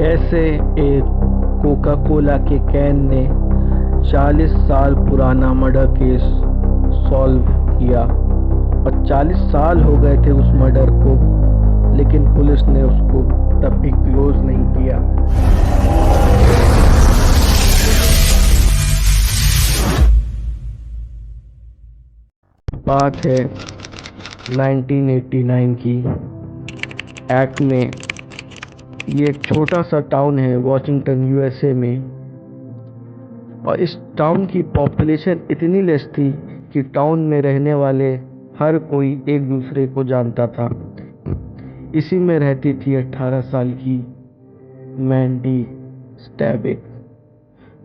कैसे एक Coca Cola के कैन ने 40 साल पुराना मर्डर केस सॉल्व किया और 40 साल हो गए थे उस मर्डर को, लेकिन पुलिस ने उसको तब भी क्लोज नहीं किया। बात है 1989 की। एक्ट में ये एक छोटा सा टाउन है वॉशिंगटन यूएसए में, और इस टाउन की पॉपुलेशन इतनी लेस थी कि टाउन में रहने वाले हर कोई एक दूसरे को जानता था। इसी में रहती थी 18 साल की मैंडी स्टैबिक।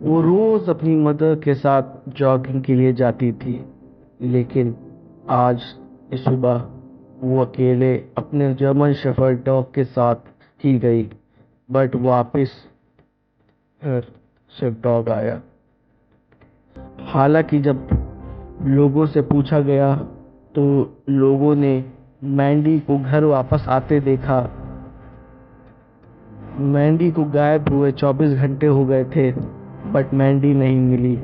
वो रोज अपनी मदर के साथ जॉगिंग के लिए जाती थी, लेकिन आज इस सुबह वो अकेले अपने जर्मन शेफर्ड डॉग के साथ ही गई, बट वापस सिर्फ डॉग आया। हालांकि जब लोगों से पूछा गया तो लोगों ने मैंडी को घर वापस आते देखा। मैंडी को गायब हुए 24 घंटे हो गए थे, बट मैंडी नहीं मिली।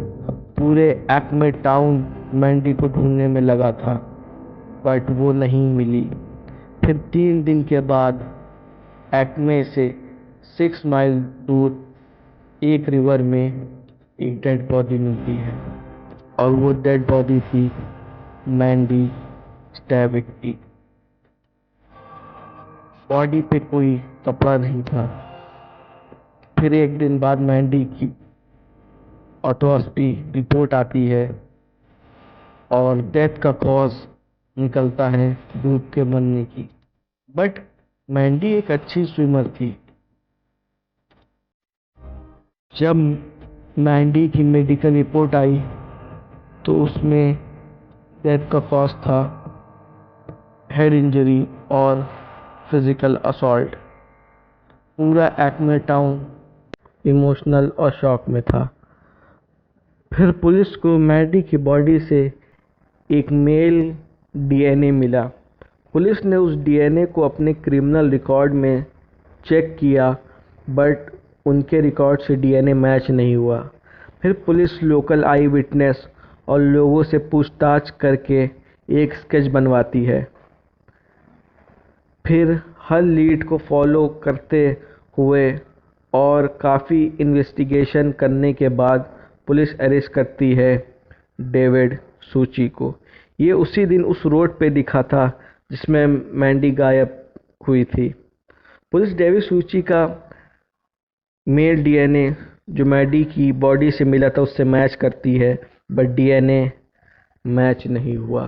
पूरे एक्मे टाउन मैंडी को ढूंढने में लगा था, बट वो नहीं मिली। फिर 3 दिन के बाद एक्मे से 6 माइल दूर एक रिवर में एक डेड बॉडी मिलती है, और वो डेड बॉडी थी मैंडी स्टैबिक की। बॉडी पे कोई कपड़ा नहीं था। फिर एक दिन बाद मैंडी की ऑटोप्सी रिपोर्ट आती है और डेथ का कॉज निकलता है डूब के मरने की। बट मैंडी एक अच्छी स्विमर थी। जब मैंडी की मेडिकल रिपोर्ट आई तो उसमें डेथ का कॉज था हेड इंजरी और फिजिकल असॉल्ट। पूरा एक्मे टाउन इमोशनल और शॉक में था। फिर पुलिस को मैंडी की बॉडी से एक मेल डीएनए मिला। पुलिस ने उस डीएनए को अपने क्रिमिनल रिकॉर्ड में चेक किया, बट उनके रिकॉर्ड से डीएनए मैच नहीं हुआ। फिर पुलिस लोकल आई विटनेस और लोगों से पूछताछ करके एक स्केच बनवाती है। फिर हर लीड को फॉलो करते हुए और काफ़ी इन्वेस्टिगेशन करने के बाद पुलिस अरेस्ट करती है डेविड सूची को। ये उसी दिन उस रोड पे दिखा था जिसमें मैंडी गायब हुई थी। पुलिस डेविड सूची का मेल डीएनए जो मैंडी की बॉडी से मिला था उससे मैच करती है, बट डीएनए मैच नहीं हुआ।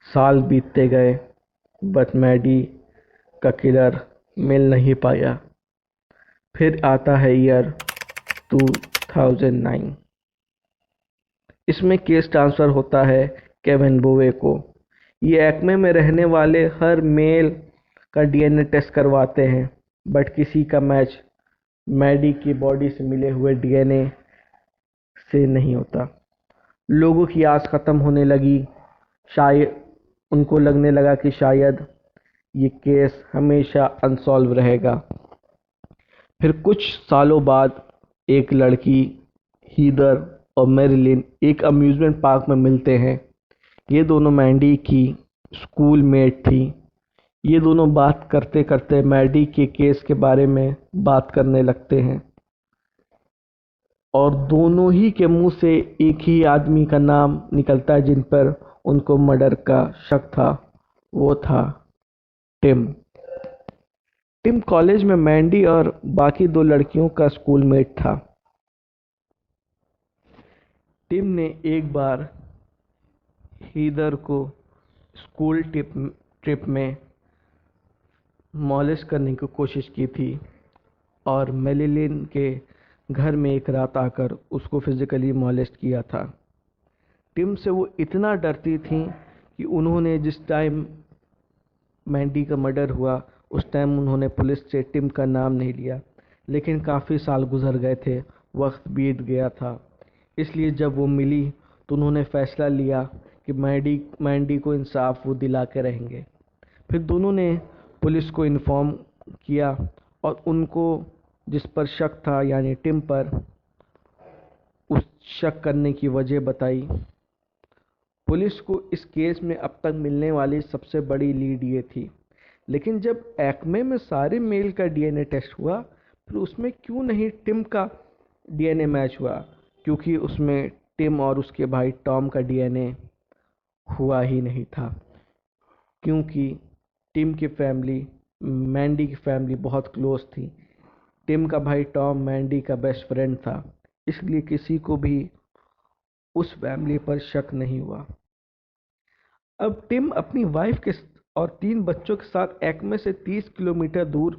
साल बीतते गए, बट मैंडी का किलर मिल नहीं पाया। फिर आता है ईयर 2009। इसमें केस ट्रांसफ़र होता है केविन बोवे को। ये एक्मे में रहने वाले हर मेल का डीएनए टेस्ट करवाते हैं, बट किसी का मैच मैंडी की बॉडी से मिले हुए डीएनए से नहीं होता। लोगों की आस ख़त्म होने लगी। शायद उनको लगने लगा कि शायद ये केस हमेशा अनसॉल्व रहेगा। फिर कुछ सालों बाद एक लड़की हीदर और मैरिलिन एक अम्यूज़मेंट पार्क में मिलते हैं। ये दोनों मैंडी की स्कूल मेट थी। ये दोनों बात करते करते मैंडी के केस के बारे में बात करने लगते हैं, और दोनों ही के मुंह से एक ही आदमी का नाम निकलता है जिन पर उनको मर्डर का शक था। वो था टिम। टिम कॉलेज में मैंडी और बाकी 2 लड़कियों का स्कूलमेट था। टिम ने एक बार हीदर को स्कूल ट्रिप में मॉलेस्ट करने की कोशिश की थी, और मेलिलिन के घर में एक रात आकर उसको फिजिकली मॉलेस्ट किया था। टिम से वो इतना डरती थी कि उन्होंने जिस टाइम मैंडी का मर्डर हुआ उस टाइम उन्होंने पुलिस से टिम का नाम नहीं लिया। लेकिन काफ़ी साल गुजर गए थे, वक्त बीत गया था। इसलिए जब वो मिली तो उन्होंने फैसला लिया कि मैंडी को इंसाफ वो दिला के रहेंगे। फिर दोनों ने पुलिस को इन्फॉर्म किया और उनको जिस पर शक था यानी टिम पर, उस शक करने की वजह बताई। पुलिस को इस केस में अब तक मिलने वाली सबसे बड़ी लीड ये थी। लेकिन जब एक्मे में सारे मेल का डीएनए टेस्ट हुआ, फिर उसमें क्यों नहीं टिम का डीएनए मैच हुआ? क्योंकि उसमें टिम और उसके भाई टॉम का डीएनए हुआ ही नहीं था। क्योंकि टिम की फैमिली मैंडी की फैमिली बहुत क्लोज थी। टिम का भाई टॉम मैंडी का बेस्ट फ्रेंड था, इसलिए किसी को भी उस फैमिली पर शक नहीं हुआ। अब टिम अपनी वाइफ के और 3 बच्चों के साथ एक्मे से 30 किलोमीटर दूर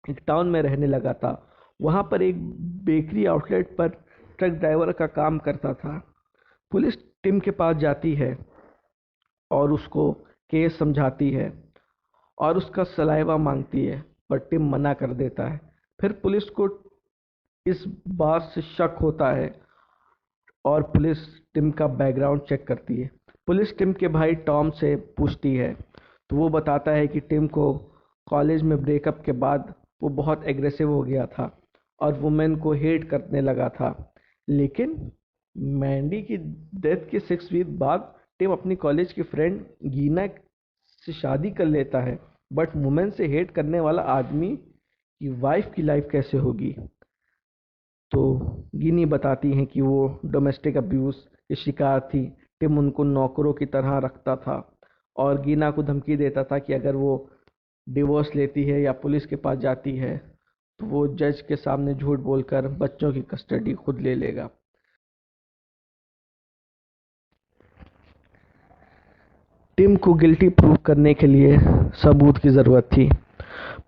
एक टाउन में रहने लगा था। वहां पर एक बेकरी आउटलेट पर ट्रक ड्राइवर का काम करता था। पुलिस टिम के पास जाती है और उसको केस समझाती है और उसका सलाइवा मांगती है, पर टिम मना कर देता है। फिर पुलिस को इस बात से शक होता है और पुलिस टिम का बैकग्राउंड चेक करती है। पुलिस टिम के भाई टॉम से पूछती है, तो वो बताता है कि टिम को कॉलेज में ब्रेकअप के बाद वो बहुत एग्रेसिव हो गया था और वुमेन को हेट करने लगा था। लेकिन मैंडी की डेथ के 6 वीक बाद टिम अपनी कॉलेज की फ्रेंड गीना से शादी कर लेता है। बट वुमेन से हेट करने वाला आदमी की वाइफ की लाइफ कैसे होगी? तो गिनी बताती हैं कि वो डोमेस्टिक अब्यूज़ की शिकार थी। टिम उनको नौकरों की तरह रखता था और गीना को धमकी देता था कि अगर वो डिवोर्स लेती है या पुलिस के पास जाती है तो वो जज के सामने झूठ बोलकर बच्चों की कस्टडी खुद ले लेगा। टिम को गिल्टी प्रूव करने के लिए सबूत की ज़रूरत थी।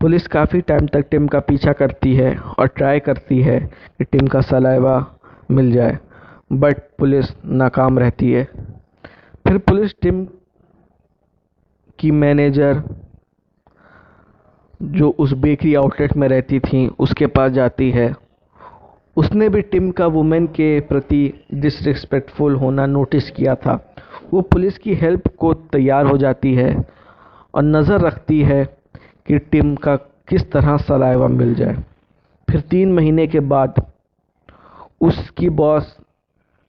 पुलिस काफ़ी टाइम तक टिम का पीछा करती है और ट्राई करती है कि टिम का सलाइवा मिल जाए, बट पुलिस नाकाम रहती है। फिर पुलिस टिम की मैनेजर जो उस बेकरी आउटलेट में रहती थी उसके पास जाती है। उसने भी टिम का वुमेन के प्रति डिसरिस्पेक्टफुल होना नोटिस किया था। वो पुलिस की हेल्प को तैयार हो जाती है और नज़र रखती है कि टिम का किस तरह सलाइवा मिल जाए। फिर 3 महीने के बाद उसकी बॉस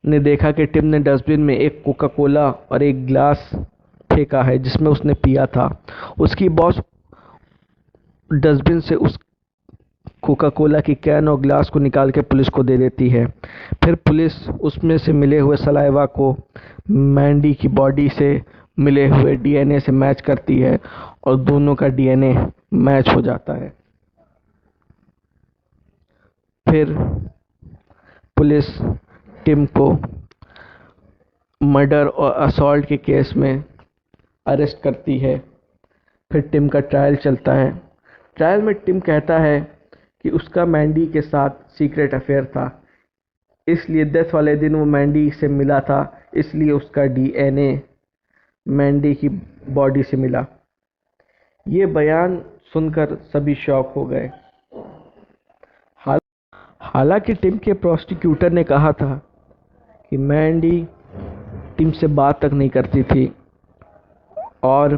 ने देखा कि टिम ने डस्टबिन में एक कोका कोला और एक ग्लास फेंका है जिसमें उसने पिया था। उसकी बॉस डस्टबिन से उस कोका कोला की कैन और ग्लास को निकाल के पुलिस को दे देती है। फिर पुलिस उसमें से मिले हुए सलाइवा को मैंडी की बॉडी से मिले हुए डीएनए से मैच करती है और दोनों का डीएनए मैच हो जाता है। फिर पुलिस टिम को मर्डर और असॉल्ट के केस में अरेस्ट करती है। फिर टिम का ट्रायल चलता है। ट्रायल में टिम कहता है कि उसका मैंडी के साथ सीक्रेट अफेयर था, इसलिए डेथ वाले दिन वो मैंडी से मिला था, इसलिए उसका डीएनए मैंडी की बॉडी से मिला। ये बयान सुनकर सभी शॉक हो गए। हालांकि टिम के प्रोसिक्यूटर ने कहा था कि मैंडी टिम से बात तक नहीं करती थी और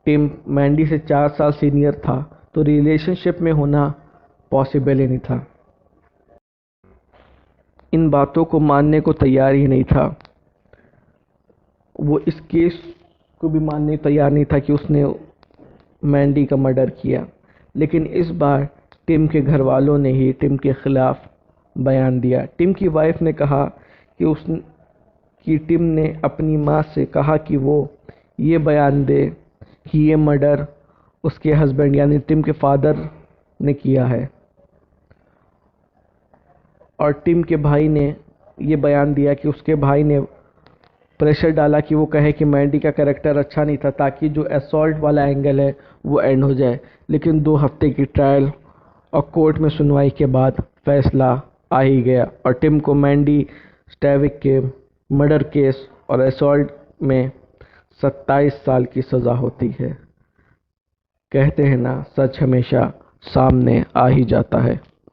टिम मैंडी से 4 साल सीनियर था, तो रिलेशनशिप में होना पॉसिबल ही नहीं था। इन बातों को मानने को तैयार ही नहीं था। वो इस केस को भी मानने को तैयार नहीं था कि उसने मैंडी का मर्डर किया। लेकिन इस बार टिम के घर वालों ने ही टिम के खिलाफ बयान दिया। टिम की वाइफ ने कहा कि टिम ने अपनी माँ से कहा कि वो ये बयान दे कि ये मर्डर उसके हस्बैंड यानी टिम के फादर ने किया है। और टिम के भाई ने ये बयान दिया कि उसके भाई ने प्रेशर डाला कि वो कहे कि मैंडी का कैरेक्टर अच्छा नहीं था, ताकि जो असॉल्ट वाला एंगल है वो एंड हो जाए। लेकिन 2 हफ्ते की ट्रायल और कोर्ट में सुनवाई के बाद फैसला आ ही गया और टिम को मैंडी स्टैविक के मर्डर केस और असॉल्ट में 27 साल की सज़ा होती है। कहते हैं ना, सच हमेशा सामने आ ही जाता है।